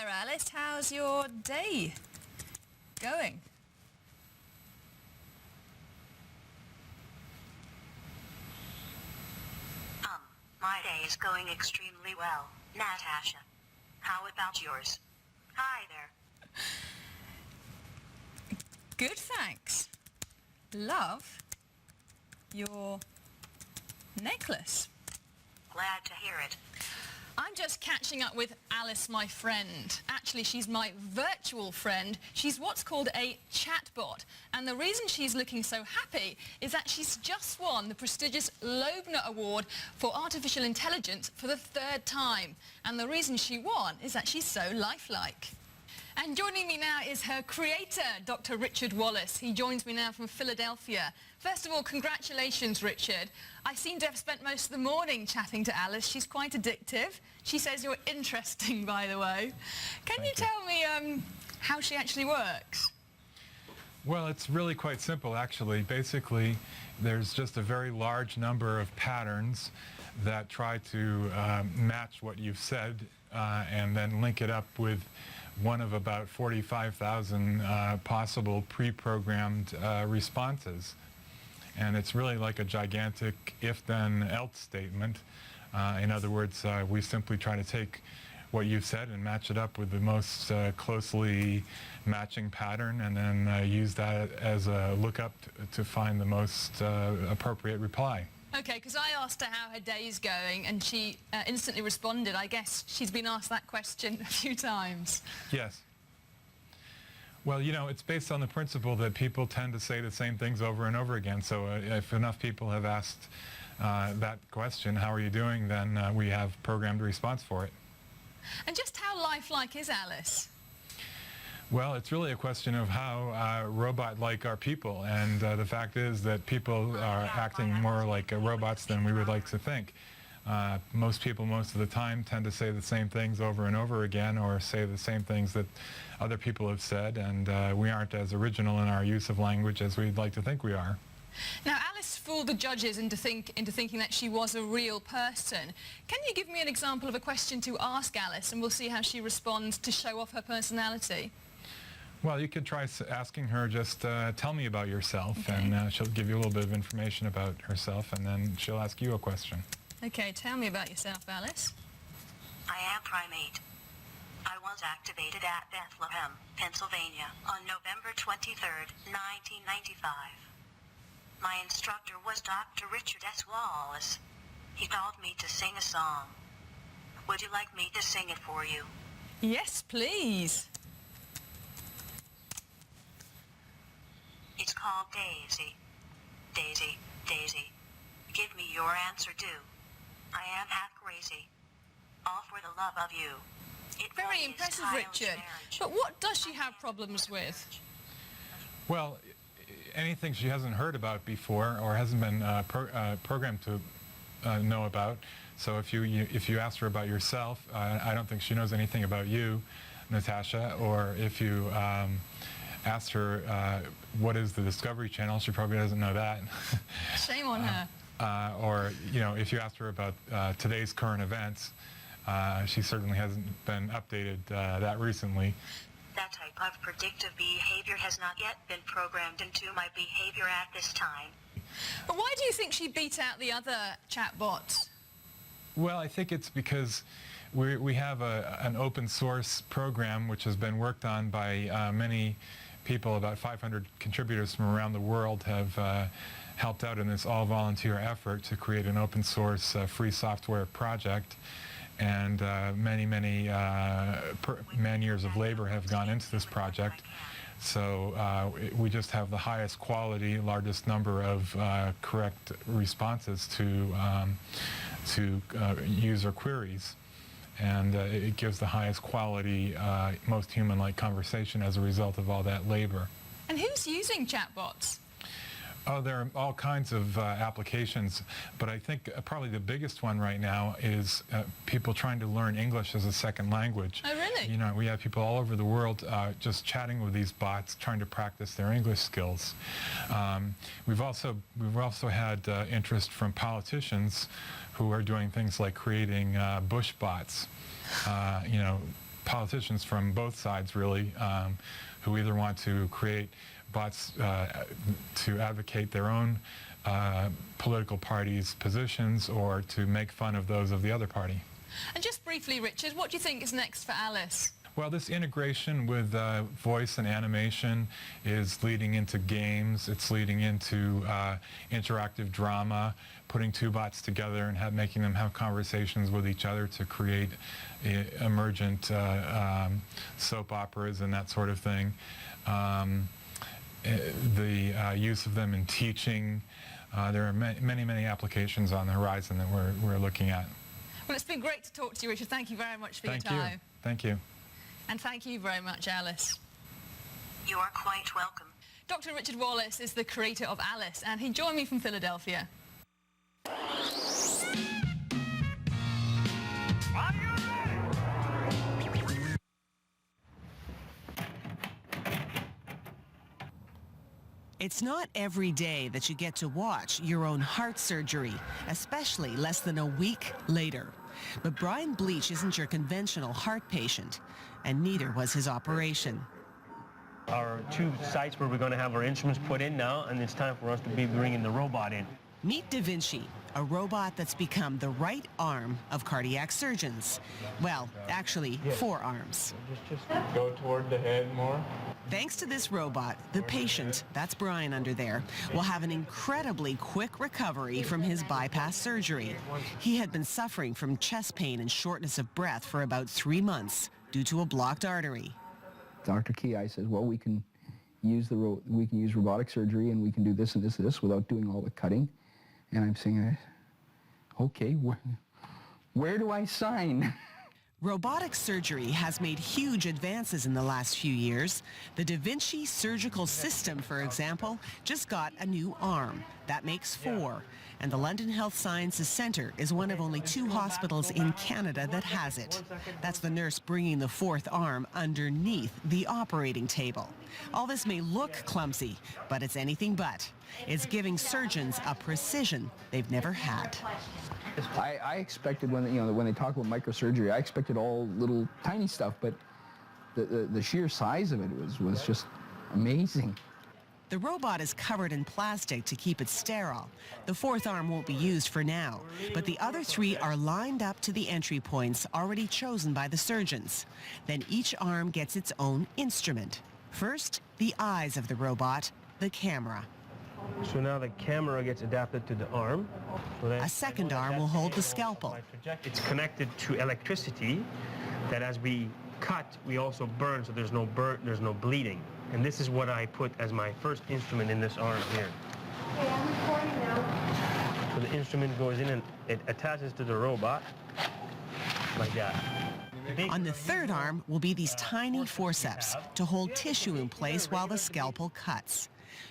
there, Alice. How's your day going? My day is going extremely well, Natasha. How about yours? Hi there. Good, thanks. Love your necklace. Glad to hear it. I'm just catching up with Alice, my friend. Actually, she's my virtual friend. She's what's called a chatbot. And the reason she's looking so happy is that she's just won the prestigious Loebner Award for Artificial Intelligence for the 3rd time. And the reason she won is that she's so lifelike. And joining me now is her creator, Dr. Richard Wallace. He joins me now from Philadelphia. First of all, congratulations, Richard. I seem to have spent most of the morning chatting to Alice. She's quite addictive. She says you're interesting, by the way. Can you tell me how she actually works? Well, it's really quite simple, actually. Basically, there's just a very large number of patterns that try to match what you've said and then link it up with one of about 45,000 possible pre-programmed responses. And it's really like a gigantic if-then-else statement. In other words, we simply try to take what you've said and match it up with the most closely matching pattern, and then use that as a lookup to find the most appropriate reply. Okay, because I asked her how her day's going, and she instantly responded. I guess she's been asked that question a few times. Yes. Well, you know, it's based on the principle that people tend to say the same things over and over again. So if enough people have asked that question, how are you doing, then we have programmed a response for it. And just how lifelike is Alice? Well, it's really a question of how robot-like are people, and the fact is that people are acting more like robots than we would like to think. Most people, most of the time, tend to say the same things over and over again, or say the same things that other people have said, and we aren't as original in our use of language as we'd like to think we are. Now, Alice fooled the judges into thinking that she was a real person. Can you give me an example of a question to ask Alice, and we'll see how she responds to show off her personality? Well, you could try asking her, just tell me about yourself, okay. And she'll give you a little bit of information about herself, and then she'll ask you a question. Okay, tell me about yourself, Alice. I am primate. I was activated at Bethlehem, Pennsylvania on November 23rd, 1995. My instructor was Dr. Richard S. Wallace. He called me to sing a song. Would you like me to sing it for you? Yes, please. It's called Daisy. Daisy, Daisy, give me your answer due. I am half crazy. All for the love of you. It Very really impressive, is Richard. marriage. But what does she have problems with? Well, anything she hasn't heard about before or hasn't been programmed to know about. So if you ask her about yourself, I don't think she knows anything about you, Natasha. Or if you asked her what is the Discovery Channel, she probably doesn't know that. Shame on her. Or, you know, if you asked her about today's current events, she certainly hasn't been updated that recently. That type of predictive behavior has not yet been programmed into my behavior at this time. But why do you think she beat out the other chatbots? Well, I think it's because we have an open source program which has been worked on by many people. About 500 contributors from around the world have helped out in this all-volunteer effort to create an open source free software project. And many man-years of labor have gone into this project. So we just have the highest quality, largest number of correct responses to user queries. And it gives the highest quality, most human-like conversation as a result of all that labor. And who's using chatbots? Oh, there are all kinds of applications, but I think probably the biggest one right now is people trying to learn English as a second language. Oh, really? You know, we have people all over the world just chatting with these bots, trying to practice their English skills. We've also had interest from politicians who are doing things like creating Bush bots. You know, politicians from both sides, really, who either want to create bots to advocate their own political parties' positions or to make fun of those of the other party. And just briefly, Richard, what do you think is next for Alice? Well, this integration with voice and animation is leading into games. It's leading into interactive drama, putting two bots together and making them have conversations with each other to create emergent soap operas and that sort of thing. The use of them in teaching. There are many, many applications on the horizon that we're looking at. Well, it's been great to talk to you, Richard. Thank you very much for your time. Thank you. And thank you very much, Alice. You are quite welcome. Dr. Richard Wallace is the creator of Alice, and he joined me from Philadelphia. It's not every day that you get to watch your own heart surgery, especially less than a week later. But Brian Bleach isn't your conventional heart patient, and neither was his operation. Our two sites where we're going to have our instruments put in now, and it's time for us to be bringing the robot in. Meet Da Vinci, a robot that's become the right arm of cardiac surgeons. Well, actually, 4 arms. Just go toward the head more. Thanks to this robot, the patient, that's Brian under there, will have an incredibly quick recovery from his bypass surgery. He had been suffering from chest pain and shortness of breath for about 3 months due to a blocked artery. Dr. Ki says, well, we can use robotic surgery and we can do this and this and this without doing all the cutting. And I'm saying, okay, where do I sign? Robotic surgery has made huge advances in the last few years. The Da Vinci surgical system, for example, just got a new arm. That makes 4. And the London Health Sciences Centre is one of only 2 hospitals in Canada that has it. That's the nurse bringing the 4th arm underneath the operating table. All this may look clumsy, but it's anything but. It's giving surgeons a precision they've never had. I expected when they talk about microsurgery, I expected all little tiny stuff, but the sheer size of it was just amazing. The robot is covered in plastic to keep it sterile. The 4th arm won't be used for now, but the other 3 are lined up to the entry points already chosen by the surgeons. Then each arm gets its own instrument. First, the eyes of the robot, the camera. So now the camera gets adapted to the arm. A second arm will hold the scalpel. It's connected to electricity that as we cut, we also burn, so there's no bleeding. And this is what I put as my first instrument in this arm here. Okay, I'm recording now. So the instrument goes in and it attaches to the robot like that. On the 3rd arm will be these tiny forceps to hold tissue in place while the scalpel cuts.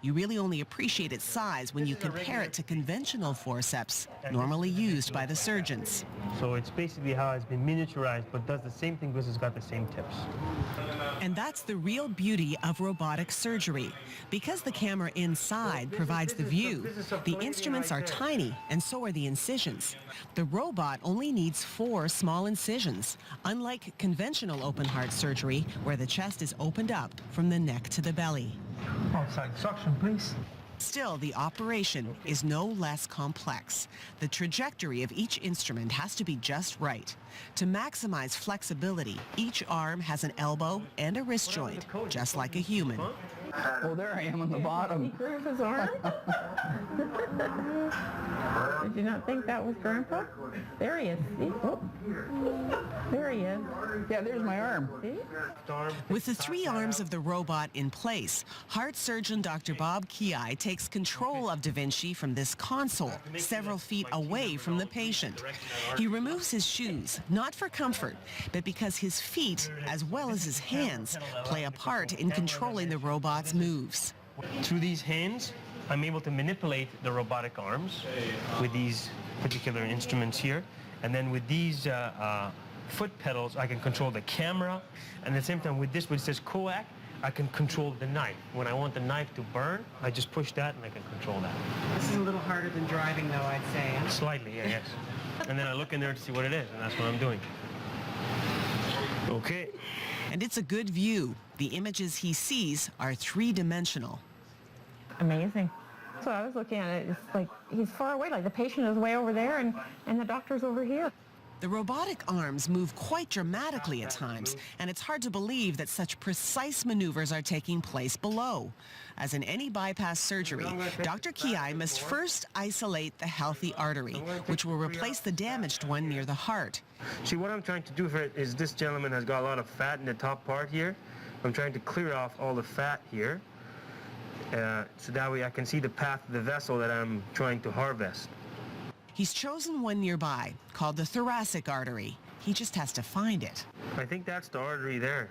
You really only appreciate its size when you compare it to conventional forceps normally used by the surgeons. So it's basically how it's been miniaturized, but does the same thing because it's got the same tips. And that's the real beauty of robotic surgery. Because the camera inside provides the view, the instruments are tiny and so are the incisions. The robot only needs 4 small incisions, unlike conventional open heart surgery where the chest is opened up from the neck to the belly. Outside suction, please. Still, the operation is no less complex. The trajectory of each instrument has to be just right. To maximize flexibility, each arm has an elbow and a wrist joint, just like a human. Oh, there I am on the bottom. Groove his arm? Did you not think that was Grandpa? There he is. See? Oh. There he is. Yeah, there's my arm. See? With the 3 arms of the robot in place, heart surgeon Dr. Bob Ki takes control of Da Vinci from this console, several feet away from the patient. He removes his shoes, not for comfort, but because his feet, as well as his hands, play a part in controlling the robot's moves. Through these hands, I'm able to manipulate the robotic arms with these particular instruments here. And then with these foot pedals, I can control the camera. And at the same time, with this, which says coax, I can control the knife. When I want the knife to burn, I just push that and I can control that. This is a little harder than driving, though, I'd say. Slightly, yeah, yes. And then I look in there to see what it is, and that's what I'm doing. Okay. And it's a good view. The images he sees are three-dimensional. Amazing. So I was looking at it, it's like he's far away, like the patient is way over there and the doctor's over here. The robotic arms move quite dramatically at times, and it's hard to believe that such precise maneuvers are taking place below. As in any bypass surgery, Dr. Kiai must first isolate the healthy artery, which will replace the damaged one near the heart. See, what I'm trying to do for it is this gentleman has got a lot of fat in the top part here. I'm trying to clear off all the fat here, so that way I can see the path of the vessel that I'm trying to harvest. He's chosen one nearby, called the thoracic artery. He just has to find it. I think that's the artery there.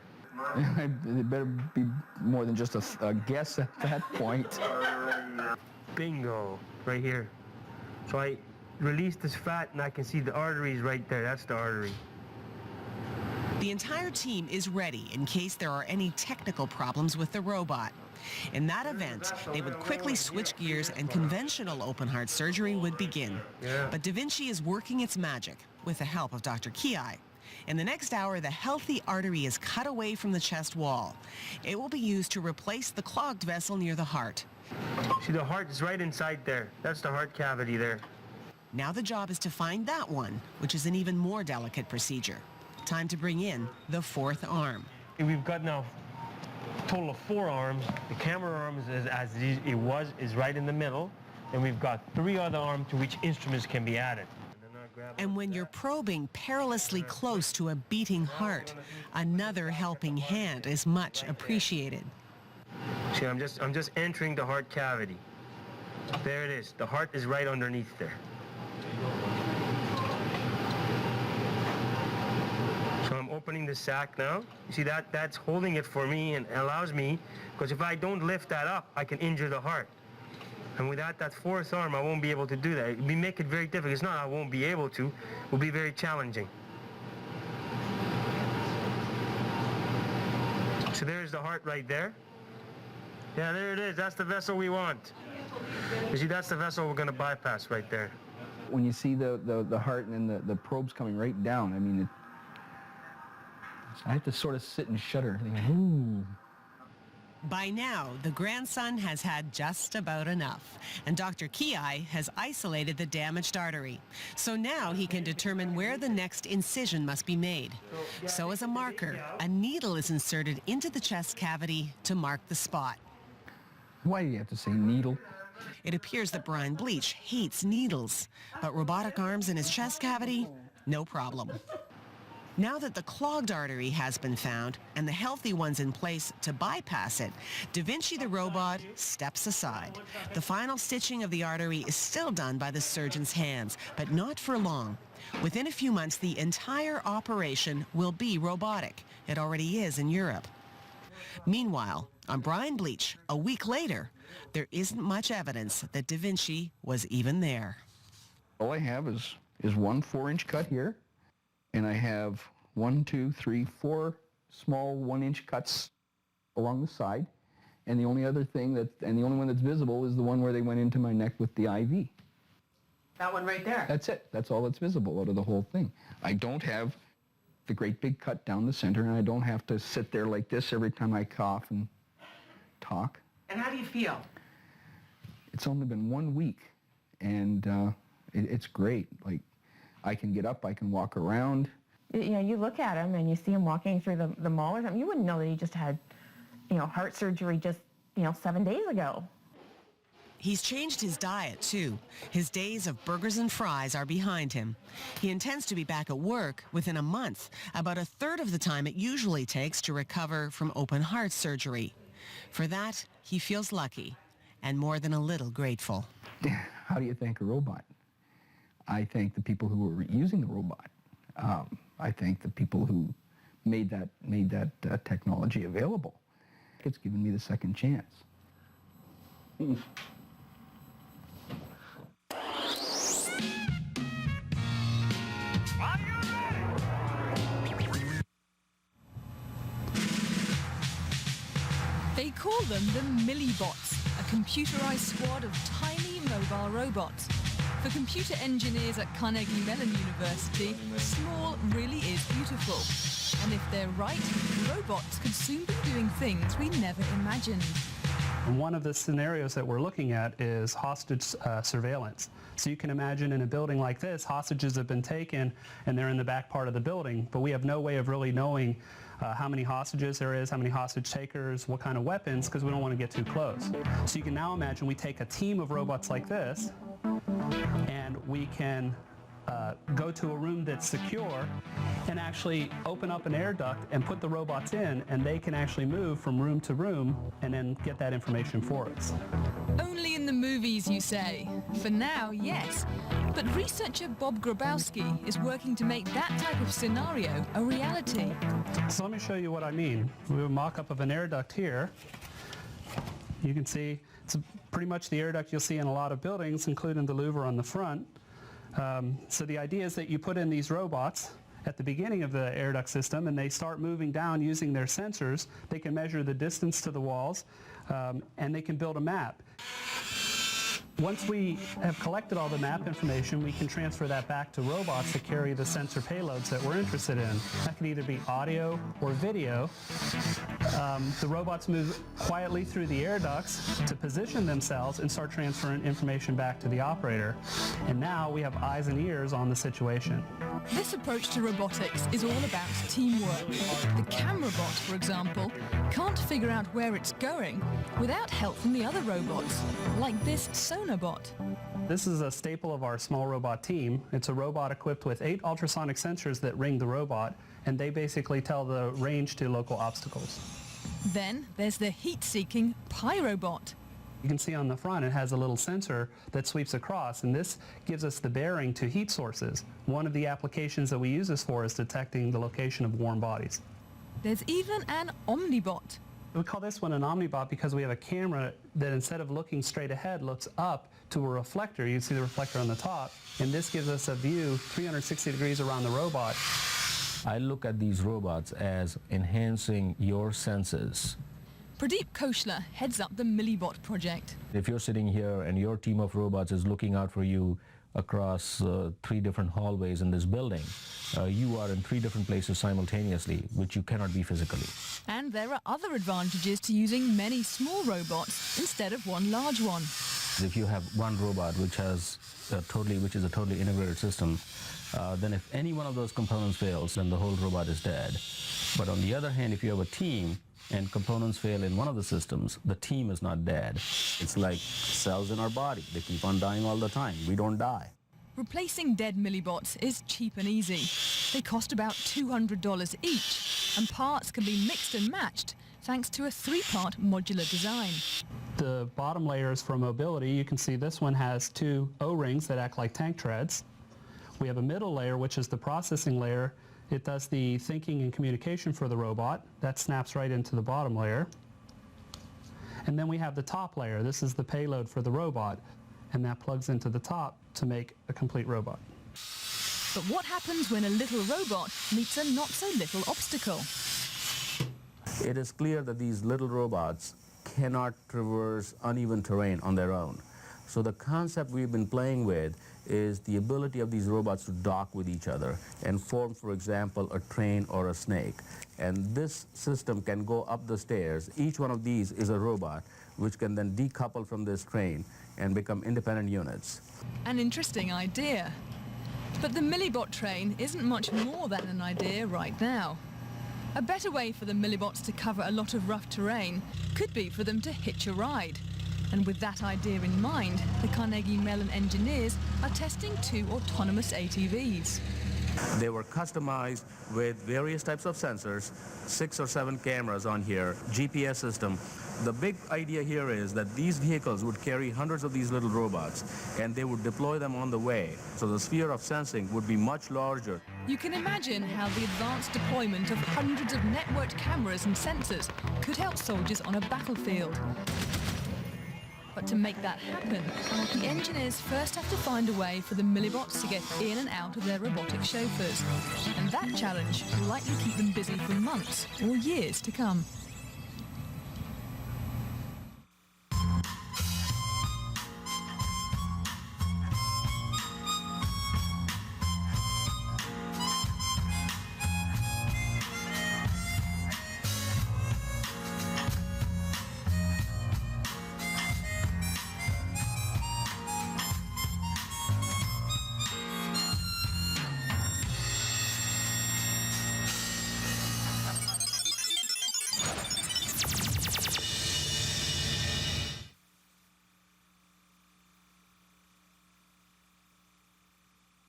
It better be more than just a guess at that point. Bingo, right here. So I release this fat and I can see the arteries right there. That's the artery. The entire team is ready in case there are any technical problems with the robot. In that event, they would quickly switch gears and conventional open-heart surgery would begin. But Da Vinci is working its magic with the help of Dr. Kiai. In the next hour, the healthy artery is cut away from the chest wall. It will be used to replace the clogged vessel near the heart. See, the heart is right inside there. That's the heart cavity there. Now the job is to find that one, which is an even more delicate procedure. Time to bring in the fourth arm. We've got now a total of 4 arms. The camera arm is right in the middle, and we've got 3 other arms to which instruments can be added. And when you're probing perilously close to a beating heart, another helping hand is much appreciated. See, I'm just entering the heart cavity. There it is. The heart is right underneath there. So I'm opening the sac now. You see that's holding it for me and allows me, because if I don't lift that up, I can injure the heart. And without that fourth arm, I won't be able to do that. We make it very difficult. It's not I won't be able to. It will be very challenging. So there's the heart right there. Yeah, there it is. That's the vessel we want. You see, that's the vessel we're going to bypass right there. When you see the heart and then the probes coming right down, I mean, I have to sort of sit and shudder. Thinking, ooh. By now, the grandson has had just about enough, and Dr. Kiai has isolated the damaged artery. So now he can determine where the next incision must be made. So as a marker, a needle is inserted into the chest cavity to mark the spot. Why do you have to say needle? It appears that Brian Bleach hates needles, but robotic arms in his chest cavity, no problem. Now that the clogged artery has been found and the healthy one's in place to bypass it, Da Vinci the robot steps aside. The final stitching of the artery is still done by the surgeon's hands, but not for long. Within a few months, the entire operation will be robotic. It already is in Europe. Meanwhile, on Brian Bleach, a week later, there isn't much evidence that Da Vinci was even there. All I have is one 4-inch cut here. And I have 1, 2, 3, 4 small 1-inch cuts along the side. And the only other thing and the only one that's visible is the one where they went into my neck with the IV. That one right there? That's it. That's all that's visible out of the whole thing. I don't have the great big cut down the center, and I don't have to sit there like this every time I cough and talk. And how do you feel? It's only been 1 week, and it's great. Like, I can get up, I can walk around. You know, you look at him and you see him walking through the mall or something, you wouldn't know that he just had, heart surgery just, 7 days ago. He's changed his diet, too. His days of burgers and fries are behind him. He intends to be back at work within a month, about a third of the time it usually takes to recover from open heart surgery. For that, he feels lucky and more than a little grateful. How do you thank a robot? I thank the people who were using the robot. I thank the people who made that technology available. It's given me the second chance. They call them the Millibots, a computerized squad of tiny mobile robots. For computer engineers at Carnegie Mellon University, small really is beautiful. And if they're right, robots could soon be doing things we never imagined. And one of the scenarios that we're looking at is hostage surveillance. So you can imagine in a building like this, hostages have been taken and they're in the back part of the building, but we have no way of really knowing how many hostages there is, how many hostage takers, what kind of weapons, because we don't want to get too close. So you can now imagine we take a team of robots like this and we can go to a room that's secure and actually open up an air duct and put the robots in, and they can actually move from room to room and then get that information for us. Only in the movies, you say? For now, yes. But researcher Bob Grabowski is working to make that type of scenario a reality. So let me show you what I mean. We have a mock-up of an air duct here. You can see it's pretty much the air duct you'll see in a lot of buildings, including the Louvre on the front. So the idea is that you put in these robots at the beginning of the air duct system, and they start moving down using their sensors. They can measure the distance to the walls, and they can build a map. Once we have collected all the map information, we can transfer that back to robots to carry the sensor payloads that we're interested in. That can either be audio or video. The robots move quietly through the air ducts to position themselves and start transferring information back to the operator. And now we have eyes and ears on the situation. This approach to robotics is all about teamwork. The camera bot, for example, can't figure out where it's going without help from the other robots, like this sonar bot. This is a staple of our small robot team. It's a robot equipped with 8 ultrasonic sensors that ring the robot, and they basically tell the range to local obstacles. Then there's the heat-seeking Pyrobot. You can see on the front it has a little sensor that sweeps across, and this gives us the bearing to heat sources. One of the applications that we use this for is detecting the location of warm bodies. There's even an Omnibot. We call this one an Omnibot because we have a camera that instead of looking straight ahead looks up to a reflector. You see the reflector on the top, and this gives us a view 360 degrees around the robot. I look at these robots as enhancing your senses. Pradeep Koshler heads up the Millibot project. If you're sitting here and your team of robots is looking out for you across 3 different hallways in this building, you are in 3 different places simultaneously, which you cannot be physically. And there are other advantages to using many small robots instead of one large one. If you have one robot which is a totally integrated system, then if any one of those components fails, then the whole robot is dead. But on the other hand, if you have a team and components fail in one of the systems, the team is not dead. It's like cells in our body. They keep on dying all the time. We don't die. Replacing dead Millibots is cheap and easy. They cost about $200 each, and parts can be mixed and matched thanks to a 3-part modular design. The bottom layer is for mobility. You can see this one has 2 O-rings that act like tank treads. We have a middle layer, which is the processing layer. It does the thinking and communication for the robot. That snaps right into the bottom layer. And then we have the top layer. This is the payload for the robot, and that plugs into the top to make a complete robot. But what happens when a little robot meets a not-so-little obstacle? It is clear that these little robots cannot traverse uneven terrain on their own. So the concept we've been playing with is the ability of these robots to dock with each other and form, for example, a train or a snake. And this system can go up the stairs. Each one of these is a robot which can then decouple from this train and become independent units. An interesting idea. But the Millibot train isn't much more than an idea right now. A better way for the Millibots to cover a lot of rough terrain could be for them to hitch a ride. And with that idea in mind, the Carnegie Mellon engineers are testing 2 autonomous ATVs. They were customized with various types of sensors, 6 or 7 cameras on here, GPS system. The big idea here is that these vehicles would carry hundreds of these little robots, and they would deploy them on the way. So the sphere of sensing would be much larger. You can imagine how the advanced deployment of hundreds of networked cameras and sensors could help soldiers on a battlefield. But to make that happen, the engineers first have to find a way for the Millibots to get in and out of their robotic chauffeurs. And that challenge will likely keep them busy for months or years to come.